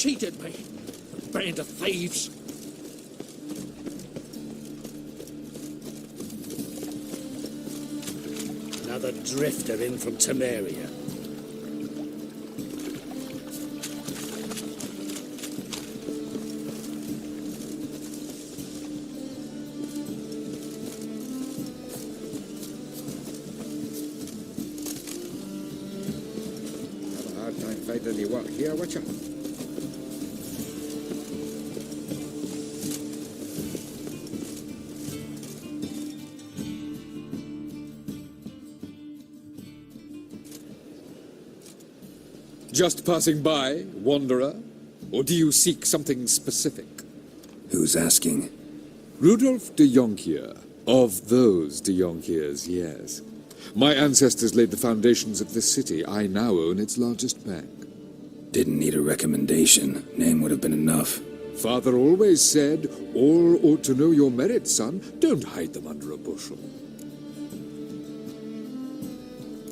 cheated me. Band of thieves. Another drifter in from Temeria. Have a hard time finding any work here, would you? Just passing by, wanderer? Or do you seek something specific? Who's asking? Rudolf de Jonkier. Of those de Jonkiers, yes. My ancestors laid the foundations of this city. I now own its largest bank. Didn't need a recommendation. Name would have been enough. Father always said, all ought to know your merits, son. Don't hide them under a bushel.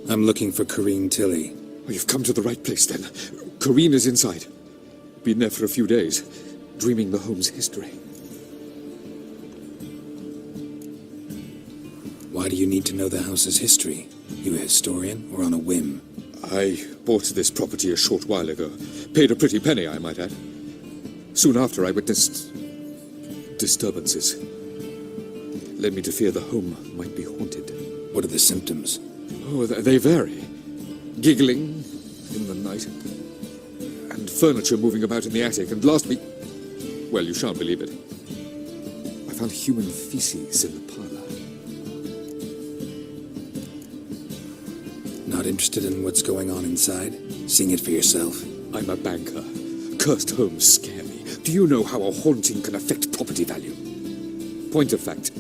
I'm looking for Corrine Tilly. Oh, you've come to the right place, then. Corrine is inside. Been there for a few days, dreaming the home's history. Why do you need to know the house's history? You a historian or on a whim? I bought this property a short while ago. Paid a pretty penny, I might add. Soon after, I witnessed disturbances. Led me to fear the home might be haunted. What are the symptoms? Oh, they vary. Giggling in the night, and furniture moving about in the attic, and last week... Well, you shan't believe it. I found human feces in the parlor. Not interested in what's going on inside? Seeing it for yourself? I'm a banker. Cursed homes scare me. Do you know how a haunting can affect property value? Point of fact,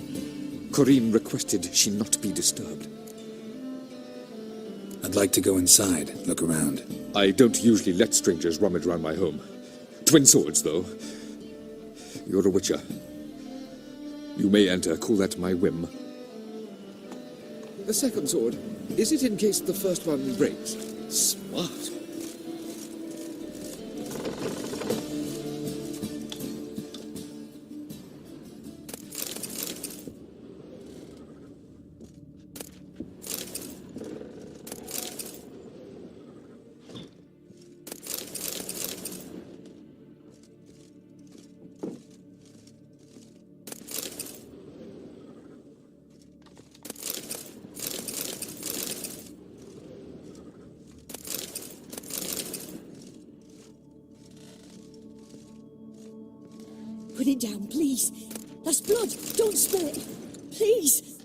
Corrine requested she not be disturbed. I'd like to go inside, look around. I don't usually let strangers rummage around my home. Twin swords, though. You're a witcher. You may enter, call that my whim. The second sword, is it in case the first one breaks? Smart. Put it down, please. That's blood. Don't spill it. Please.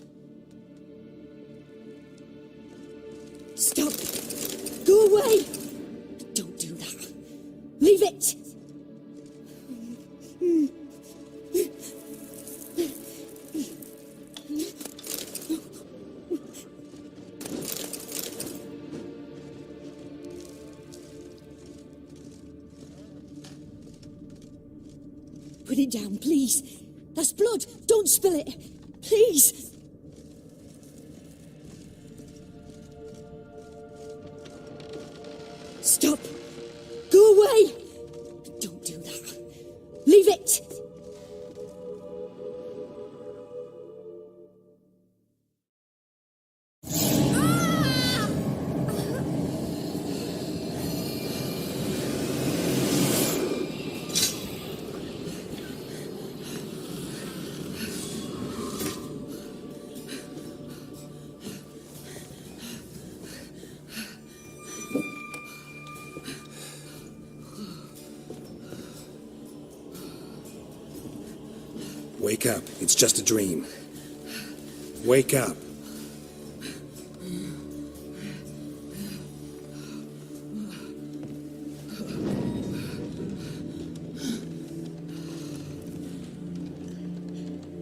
Stop. Go away. Don't do that. Leave it. Put it down, please. That's blood. Don't spill it. Please. Stop. Go away. Don't do that. Leave it. Wake up. It's just a dream. Wake up.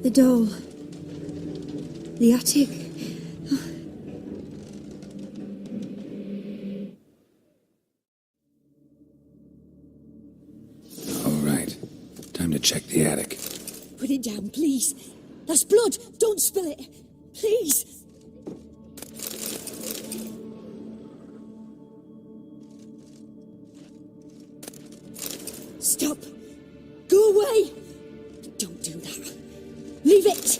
The doll. The attic. All right. Time to check the attic. Put it down, please. That's blood. Don't spill it. Please. Stop! Go away! Don't do that. Leave it!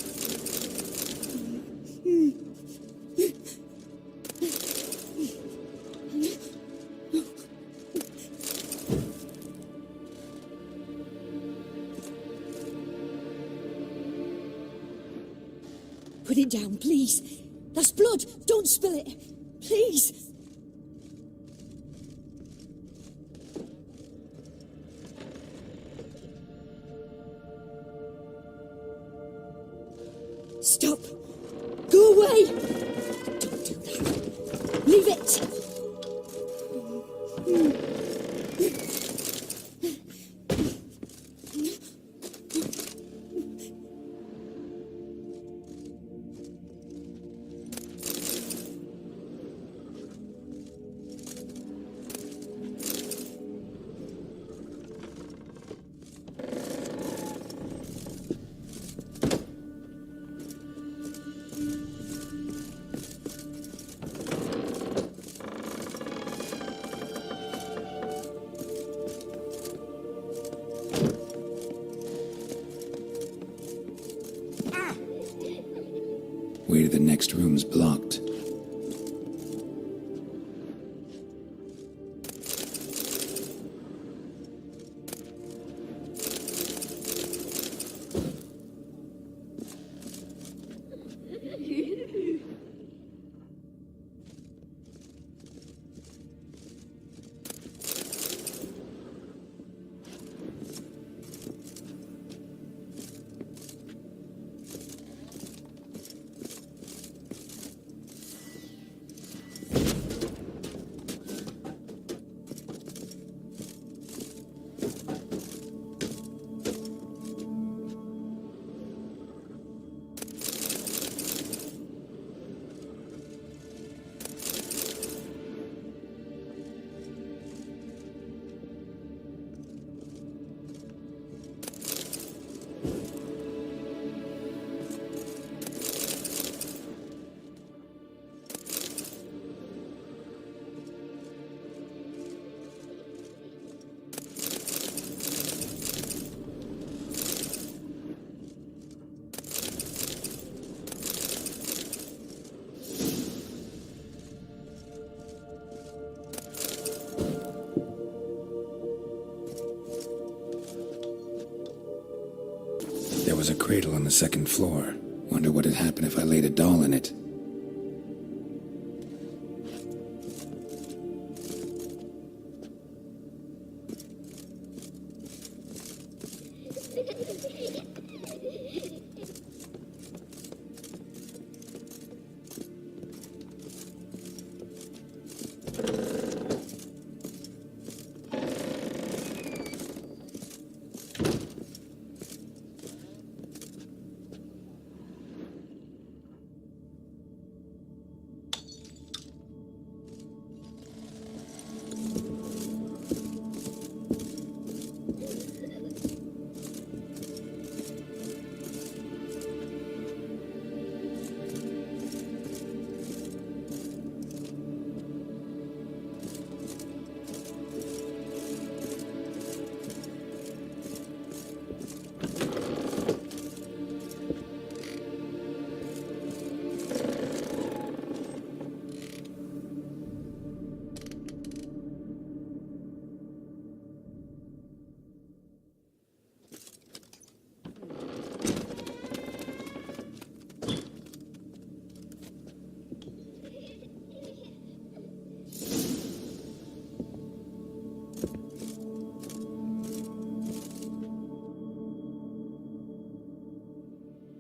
Put it down, please. That's blood. Don't spill it. Please. Stop. Go away. Don't do that. Leave it. Way to the next room's blocked. There was a cradle on the second floor. Wonder what had happened if I laid a doll in it.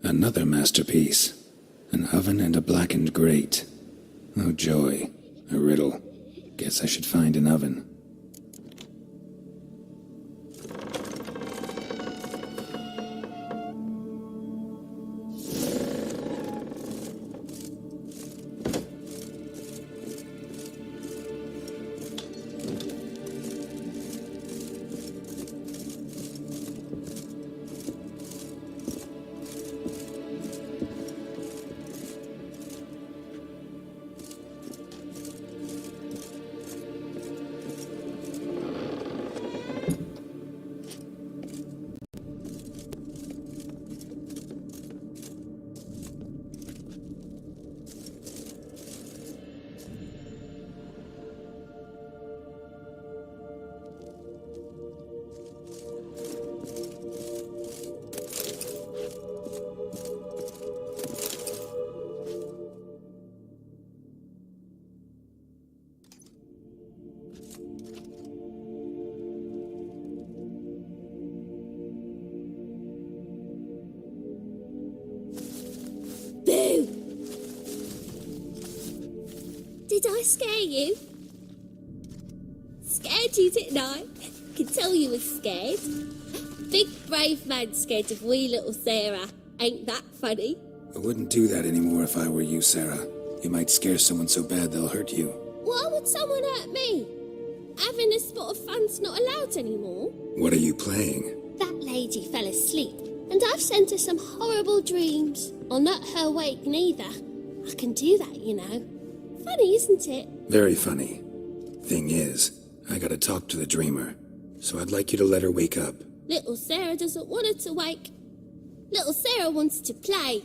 Another masterpiece. An oven and a blackened grate. Oh joy. A riddle. Guess I should find an oven. Did I scare you? Scared you, didn't I? Can tell you was scared. Big brave man scared of wee little Sarah. Ain't that funny? I wouldn't do that anymore if I were you, Sarah. You might scare someone so bad they'll hurt you. Why would someone hurt me? Having a spot of fun's not allowed anymore. What are you playing? That lady fell asleep, and I've sent her some horrible dreams. I'll not her awake neither. I can do that, you know. Funny, isn't it? Very funny. Thing is, I gotta talk to the dreamer, so I'd like you to let her wake up. Little Sarah doesn't want her to wake. Little Sarah wants to play.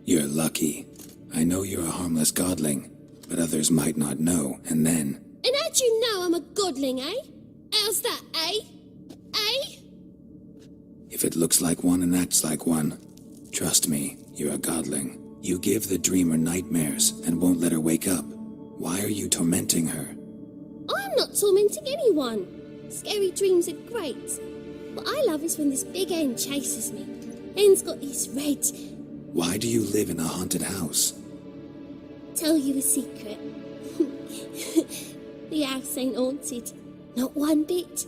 You're lucky. I know you're a harmless godling, but others might not know, and then... And how'd you know I'm a godling, eh? How's that, eh? Eh? If it looks like one and acts like one, trust me, you're a godling. You give the dreamer nightmares and won't let her wake up. Why are you tormenting her? I'm not tormenting anyone. Scary dreams are great. What I love is when this big hen chases me. Hen's got this red... Why do you live in a haunted house? Tell you a secret. The house ain't haunted. Not one bit.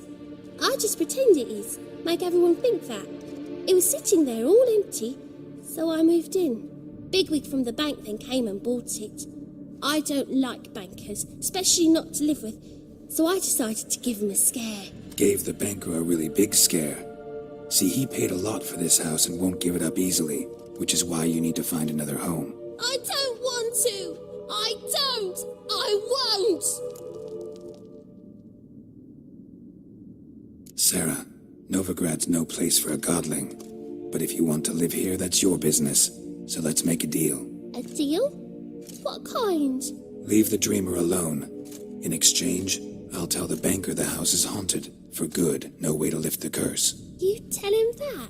I just pretend it is. Make everyone think that. It was sitting there all empty, so I moved in. Bigwig from the bank then came and bought it. I don't like bankers, especially not to live with, so I decided to give him a scare. Gave the banker a really big scare. See, he paid a lot for this house and won't give it up easily, which is why you need to find another home. I don't want to! I don't! I won't! Sarah, Novigrad's no place for a godling. But if you want to live here, that's your business. So let's make a deal. A deal? What kind? Leave the dreamer alone. In exchange, I'll tell the banker the house is haunted. For good, no way to lift the curse. You tell him that?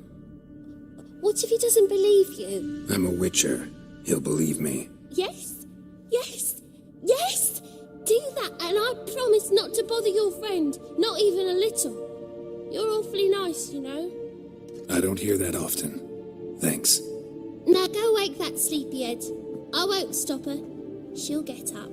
What if he doesn't believe you? I'm a witcher. He'll believe me. Yes? Yes? Yes! Do that and I promise not to bother your friend. Not even a little. You're awfully nice, you know. I don't hear that often. Thanks. Now go wake that sleepyhead. I won't stop her. She'll get up.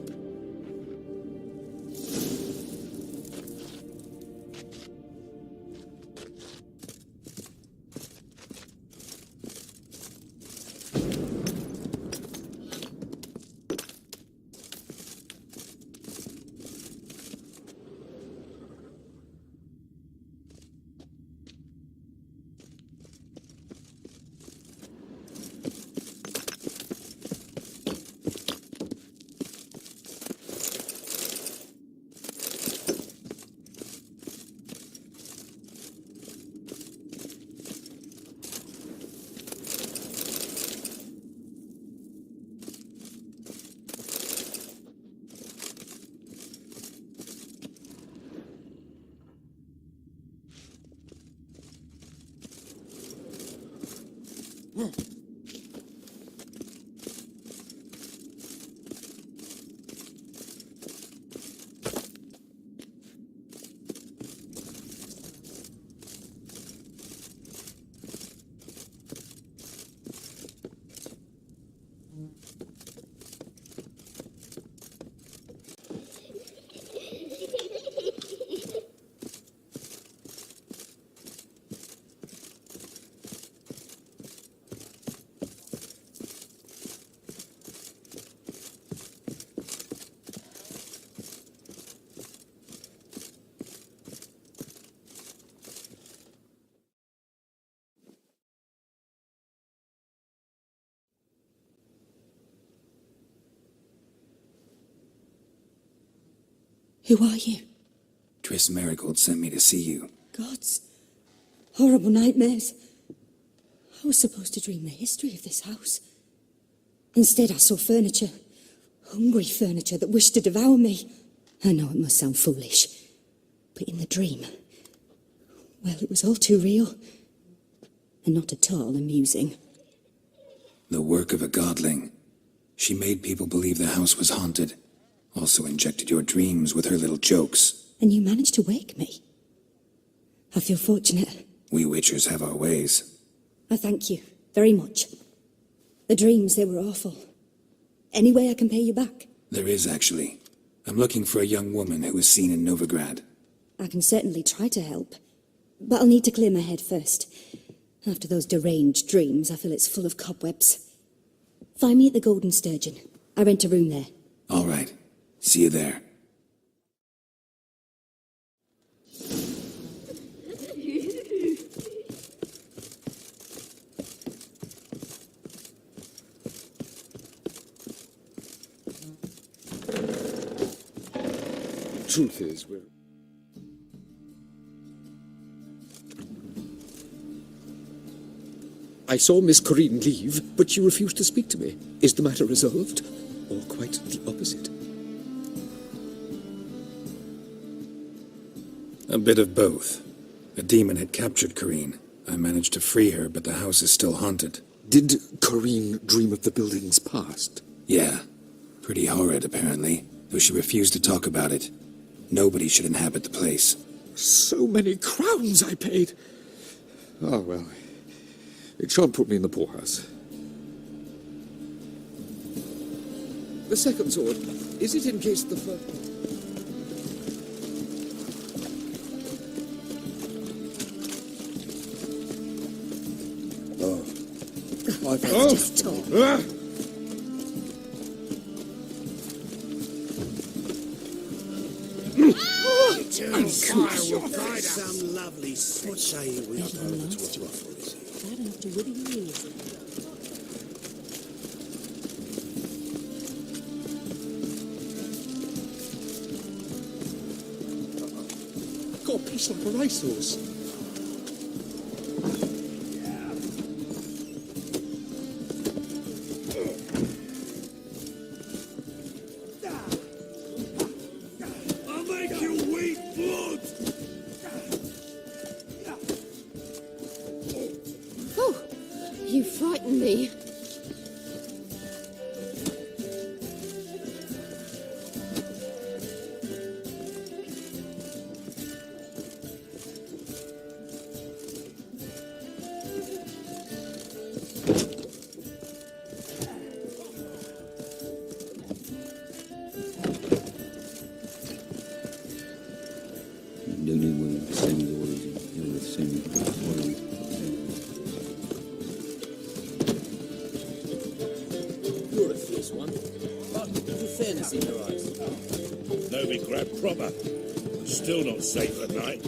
Who are you? Triss Marigold sent me to see you. Gods. Horrible nightmares. I was supposed to dream the history of this house. Instead, I saw furniture. Hungry furniture that wished to devour me. I know it must sound foolish, but in the dream, well, it was all too real. And not at all amusing. The work of a godling. She made people believe the house was haunted. Also injected your dreams with her little jokes. And you managed to wake me. I feel fortunate. We witchers have our ways. I thank you very much. The dreams, they were awful. Any way I can pay you back? There is, actually. I'm looking for a young woman who was seen in Novigrad. I can certainly try to help. But I'll need to clear my head first. After those deranged dreams, I feel it's full of cobwebs. Find me at the Golden Sturgeon. I rent a room there. All right. See you there. Truth is, we're... I saw Miss Corinne leave, but she refused to speak to me. Is the matter resolved? Or quite the opposite? A bit of both. A demon had captured Corinne. I managed to free her, but the house is still haunted. Did Corinne dream of the building's past? Yeah. Pretty horrid, apparently, though she refused to talk about it. Nobody should inhabit the place. So many crowns I paid! Oh, well, it shan't put me in the poorhouse. The second sword, is it in case the first... That's just talk. Some lovely what say we go over to a brothel, is it? Bad enough to wither your ears. Got a piece like a racehorse. I'll make you weep blood! Oh, you frightened me. You're a fierce one, but with fairness in your eyes. Novigrad proper. Still not safe at night.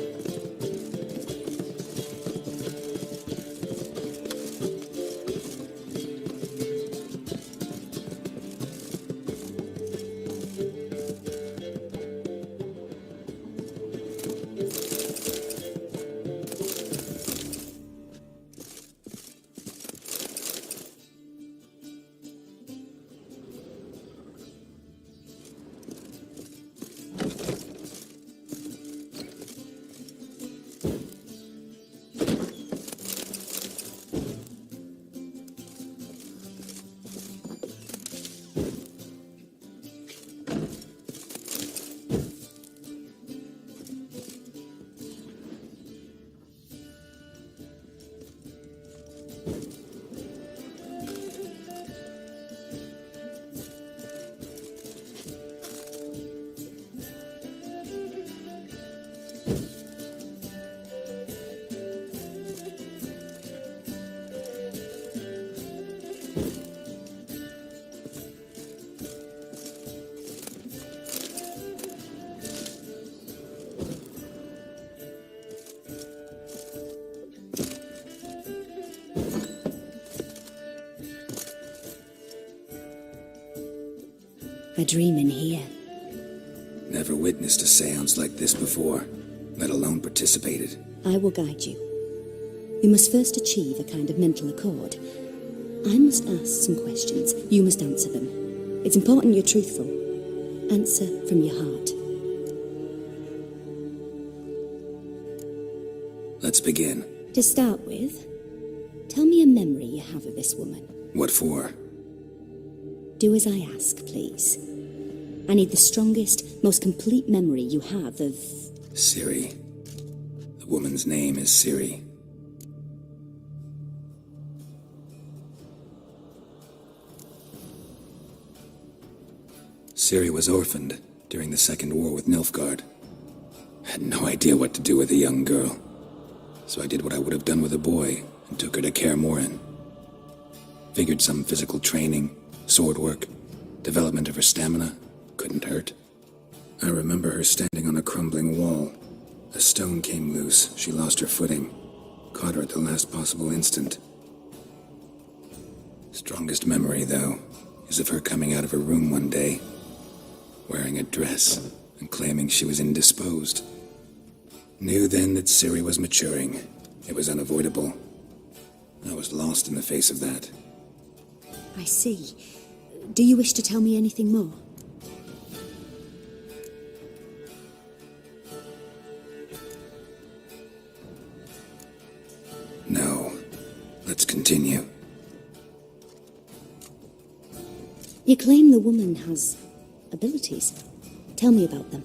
I dream in here. Never witnessed a seance like this before, let alone participated. I will guide you. We must first achieve a kind of mental accord. I must ask some questions. You must answer them. It's important you're truthful. Answer from your heart. Let's begin. To start with, tell me a memory you have of this woman. What for? Do as I ask, please. I need the strongest, most complete memory you have of... Ciri. The woman's name is Ciri. Ciri was orphaned during the Second War with Nilfgaard. Had no idea what to do with a young girl. So I did what I would have done with a boy and took her to Kaer Morhen. Figured some physical training, sword work, development of her stamina couldn't hurt. I remember her standing on a crumbling wall. A stone came loose, she lost her footing. Caught her at the last possible instant. Strongest memory, though, is of her coming out of her room one day, wearing a dress and claiming she was indisposed. Knew then that Ciri was maturing. It was unavoidable. I was lost in the face of that. I see. Do you wish to tell me anything more? No. Let's continue. You claim the woman has abilities. Tell me about them.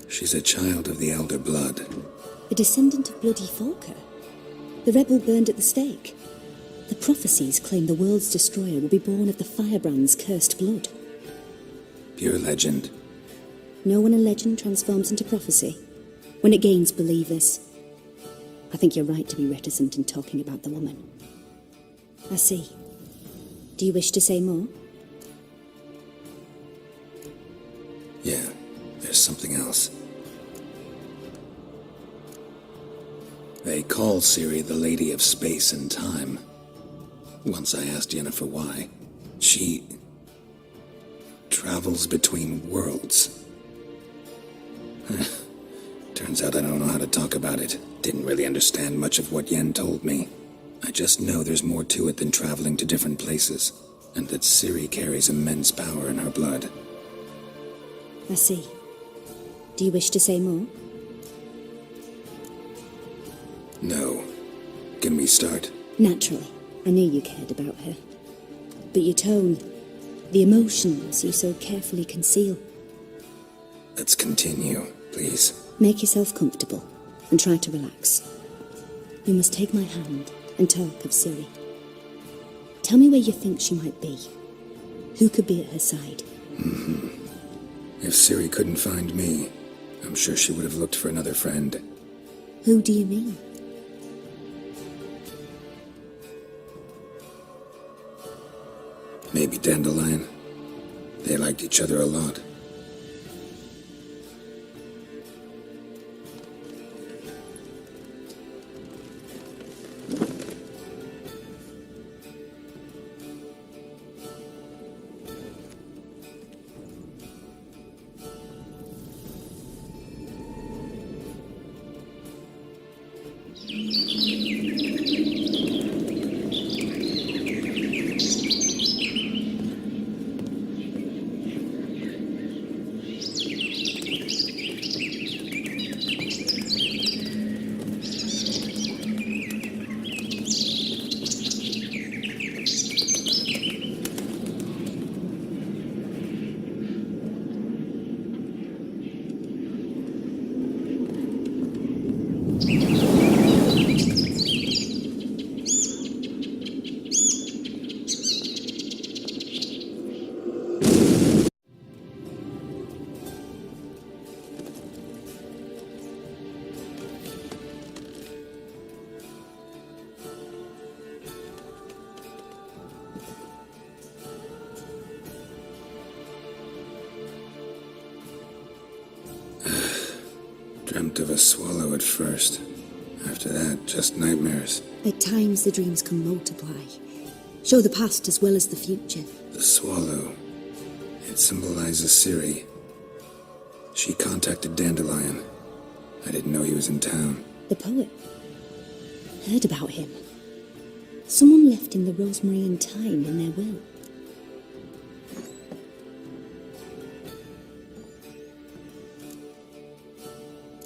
She's a child of the Elder Blood. A descendant of bloody Falker. The rebel burned at the stake. The prophecies claim the world's destroyer will be born of the firebrand's cursed blood. Pure legend. Know when a legend transforms into prophecy? When it gains believers. I think you're right to be reticent in talking about the woman. I see. Do you wish to say more? Yeah, there's something else. They call Ciri the Lady of Space and Time. Once I asked Yennefer why. She travels between worlds. Turns out I don't know how to talk about it. Didn't really understand much of what Yen told me. I just know there's more to it than traveling to different places, and that Ciri carries immense power in her blood. I see. Do you wish to say more? No. Can we start? Naturally. I knew you cared about her. But your tone, the emotions you so carefully conceal. Let's continue, please. Make yourself comfortable and try to relax. You must take my hand and talk of Ciri. Tell me where you think she might be. Who could be at her side? If Ciri couldn't find me, I'm sure she would have looked for another friend. Who do you mean? Maybe Dandelion. They liked each other a lot. Dreamt of a swallow at first. After that, just nightmares. At times the dreams can multiply. Show the past as well as the future. The swallow. It symbolizes Ciri. She contacted Dandelion. I didn't know he was in town. The poet. Heard about him. Someone left him the rosemary and thyme in their will.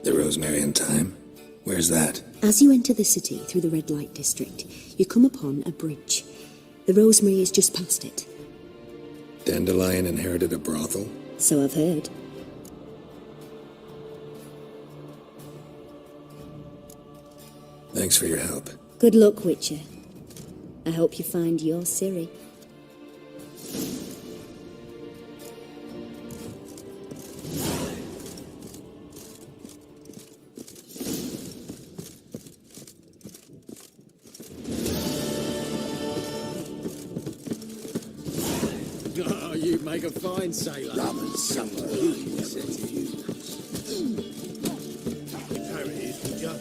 The Rosemary and Thyme? Where's that? As you enter the city through the red light district, you come upon a bridge. The rosemary is just past it. Dandelion inherited a brothel? So I've heard. Thanks for your help. Good luck, Witcher. I hope you find your Ciri. Oh, you make a fine sailor. Rum and supper. Who said to you? There it is, would ya?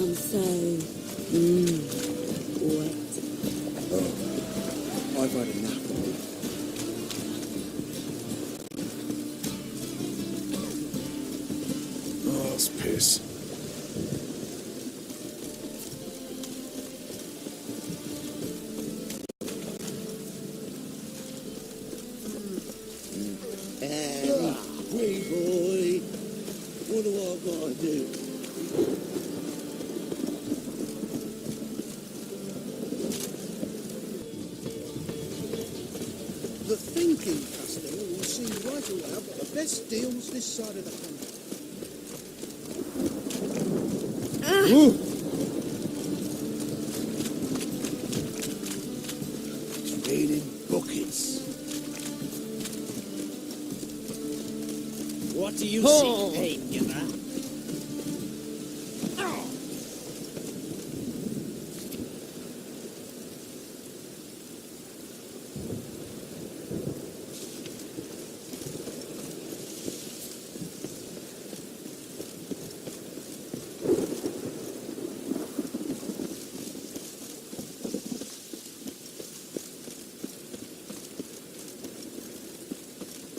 I'm so... wet. I've had enough. Oh, it's piss. Hey, boy. What do I gotta do? The thinking customer will see right away I've got the best deals this side of the country. It's raining buckets. What do you see, pain giver?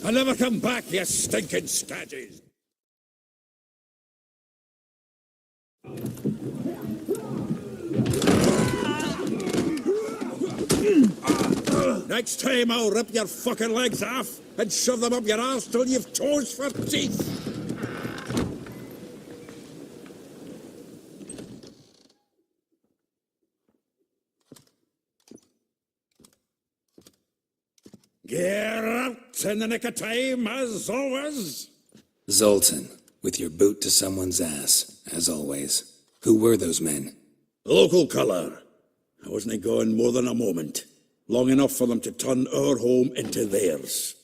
I'll never come back, you stinking scadges. Next time I'll rip your fucking legs off and shove them up your arse till you've toes for teeth. Get out in the nick of time, as always. Zoltan, with your boot to someone's ass, as always. Who were those men? Local colour. I wasn't gone more than a moment. Long enough for them to turn our home into theirs.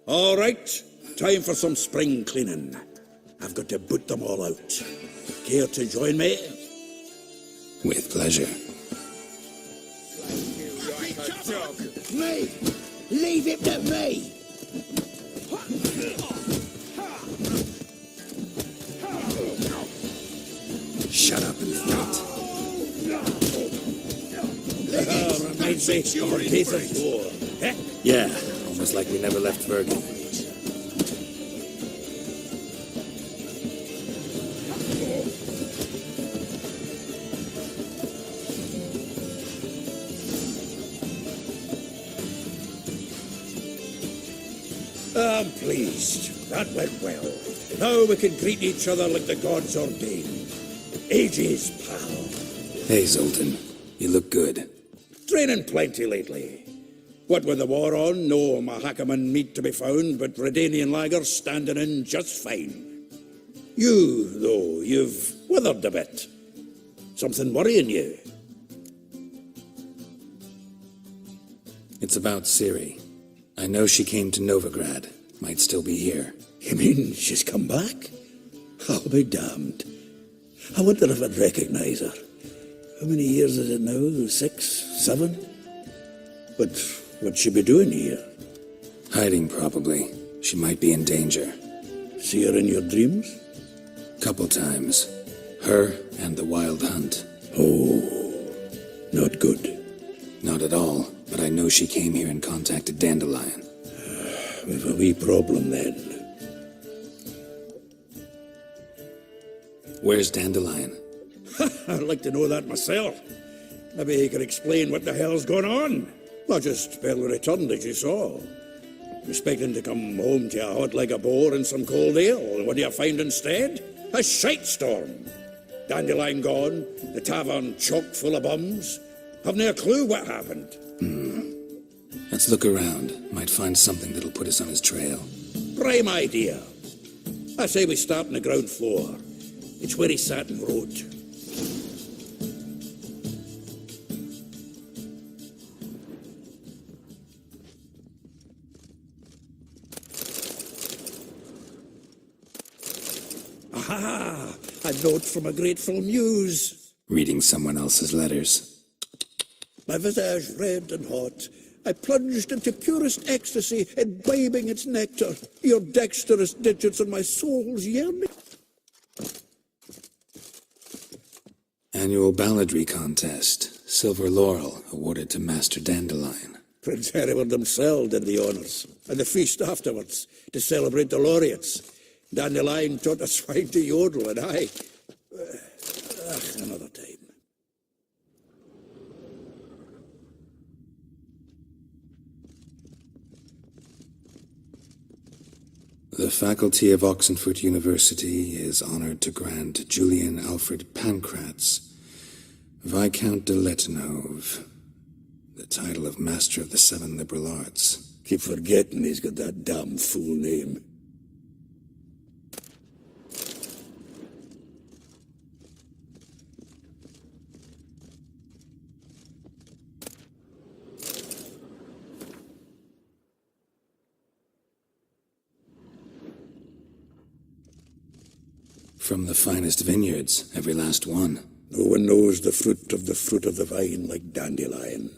All right, time for some spring cleaning. I've got to boot them all out. Care to join me? With pleasure. Me! Leave it to me! Shut up and fight. Reminds me of a piece of war. Eh? Yeah, almost like we never left Virgin. I'm pleased. That went well. Now we can greet each other like the gods ordained. Ages, pal. Hey, Zoltan. You look good. Training plenty lately. What with the war on, no Mahakaman meat to be found, but Redanian lagers standing in just fine. You, though, you've withered a bit. Something worrying you? It's about Ciri. I know she came to Novigrad. Might still be here. You mean she's come back? I'll be damned. I wonder if I'd recognise her. How many years is it now? 6, 7? But what'd she be doing here? Hiding, probably. She might be in danger. See her in your dreams? Couple times. Her and the Wild Hunt. Oh, not good. Not at all, but I know she came here and contacted Dandelion. We've a wee problem then. Where's Dandelion? I'd like to know that myself. Maybe he could explain what the hell's going on. Well, just barely returned, as you saw. Expecting to come home to a hot like a boar and some cold ale. And what do you find instead? A shite storm. Dandelion gone, the tavern chock full of bums. Haven't a clue what happened. Let's look around. Might find something that'll put us on his trail. Prime idea. I say we start on the ground floor. It's where he sat and wrote. Aha! A note from a grateful muse. Reading someone else's letters. My visage red and hot, I plunged into purest ecstasy, imbibing its nectar. Your dexterous digits and my soul's yearning. Annual balladry contest. Silver laurel awarded to Master Dandelion. Prince Hereward himself did the honours, and the feast afterwards, to celebrate the laureates. Dandelion taught a swine to yodel, and I... another time. The faculty of Oxenford University is honoured to grant Julian Alfred Pancratz, Viscount de Lettenhove, the title of Master of the Seven Liberal Arts. Keep forgetting he's got that damn fool name. From the finest vineyards, every last one. No one knows the fruit of the vine like Dandelion.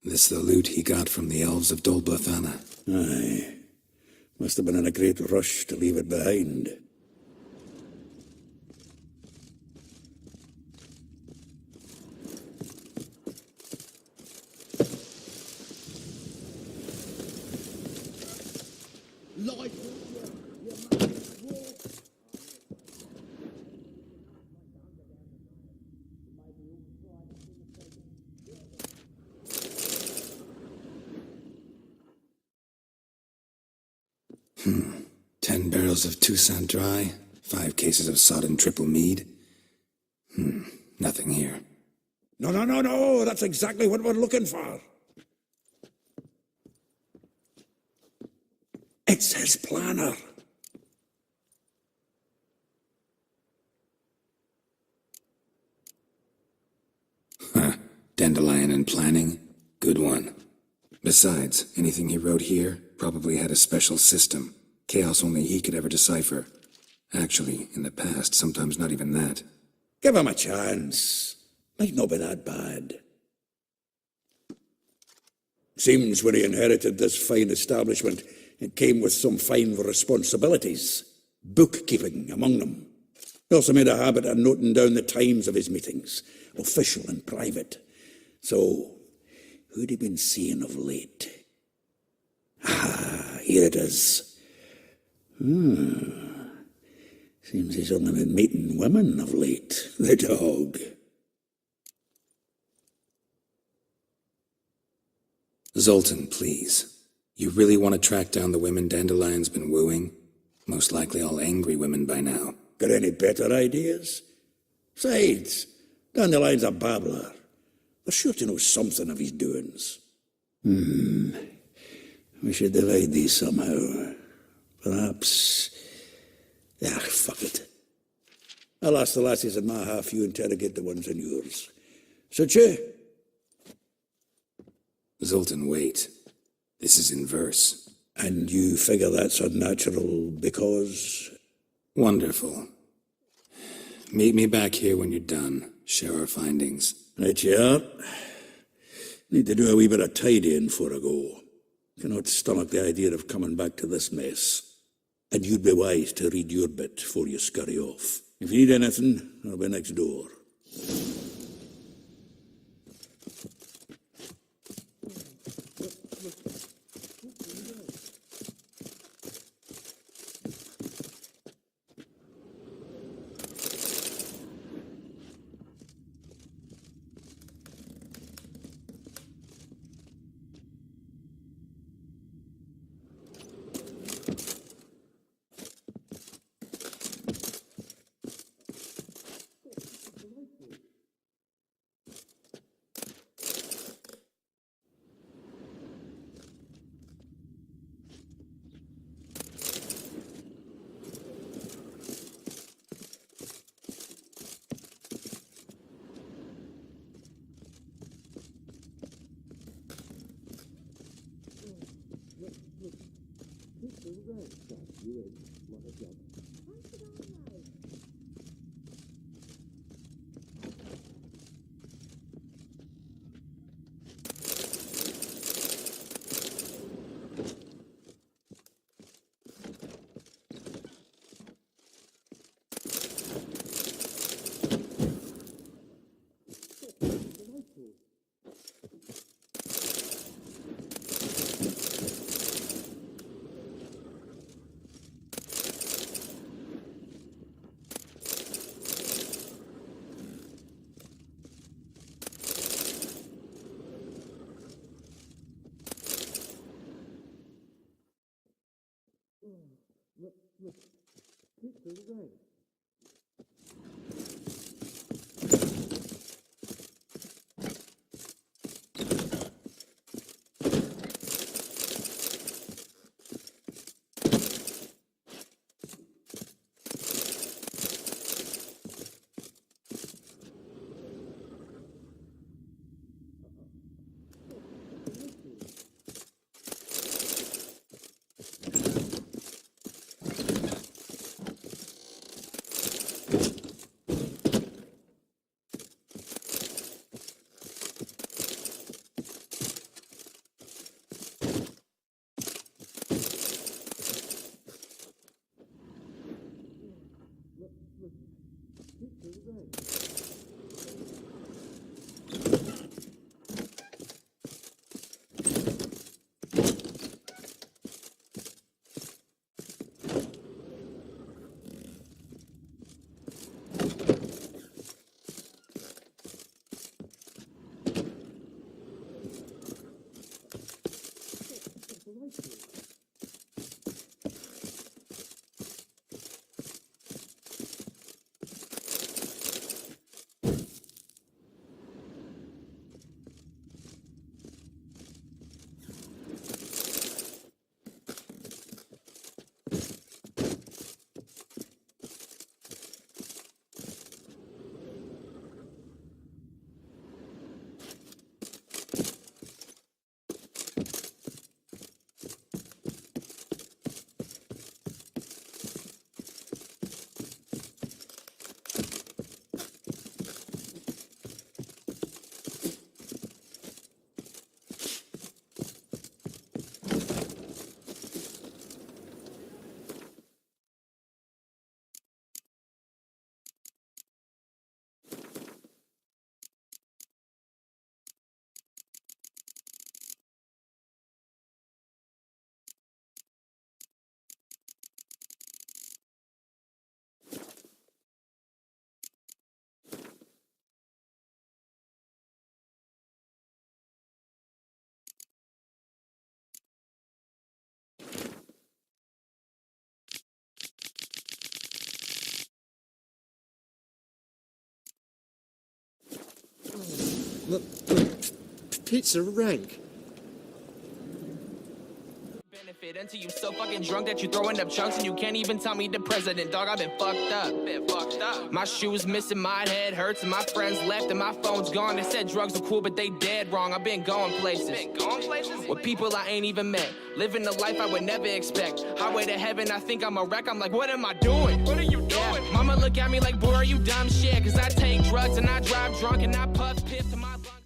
This the loot he got from the elves of Dolblathana. Aye. Must have been in a great rush to leave it behind. 10 barrels of Toussaint Dry, 5 cases of sodden triple mead. Nothing here. No, that's exactly what we're looking for. It's his planner. Dandelion and planning? Good one. Besides, anything he wrote here probably had a special system. Chaos only he could ever decipher. Actually, in the past, sometimes not even that. Give him a chance. Might not be that bad. Seems when he inherited this fine establishment, it came with some fine responsibilities. Bookkeeping among them. He also made a habit of noting down the times of his meetings, official and private. So, who'd he been seeing of late? Ah, here it is. Seems he's only been meeting women of late, the dog. Zoltan, please. You really want to track down the women Dandelion's been wooing? Most likely all angry women by now. Got any better ideas? Besides, Dandelion's a babbler. They're sure to know something of his doings. We should divide these somehow. Perhaps... fuck it. I'll ask the lassies in my half, you interrogate the ones in yours. Such you? Zoltan, wait. This is in verse. And you figure that's unnatural because... Wonderful. Meet me back here when you're done. Share our findings. Right you are. Need to do a wee bit of tidying before I go. Cannot stomach the idea of coming back to this mess. And you'd be wise to read your bit before you scurry off. If you need anything, I'll be next door. Look, pizza rank. Until you so fucking drunk that you throwing up chunks and you can't even tell me the president, dog. I've been fucked up. My shoes missing, my head hurts, and my friends left and my phone's gone. They said drugs are cool, but they dead wrong. I've been going places. With people I ain't even met, living the life I would never expect. Highway to heaven, I think I'm a wreck. I'm like, what am I doing? What are you doing? Yeah. Mama look at me like, boy, are you dumb shit? Cause I take drugs and I drive drunk and I puff piss to my lungs.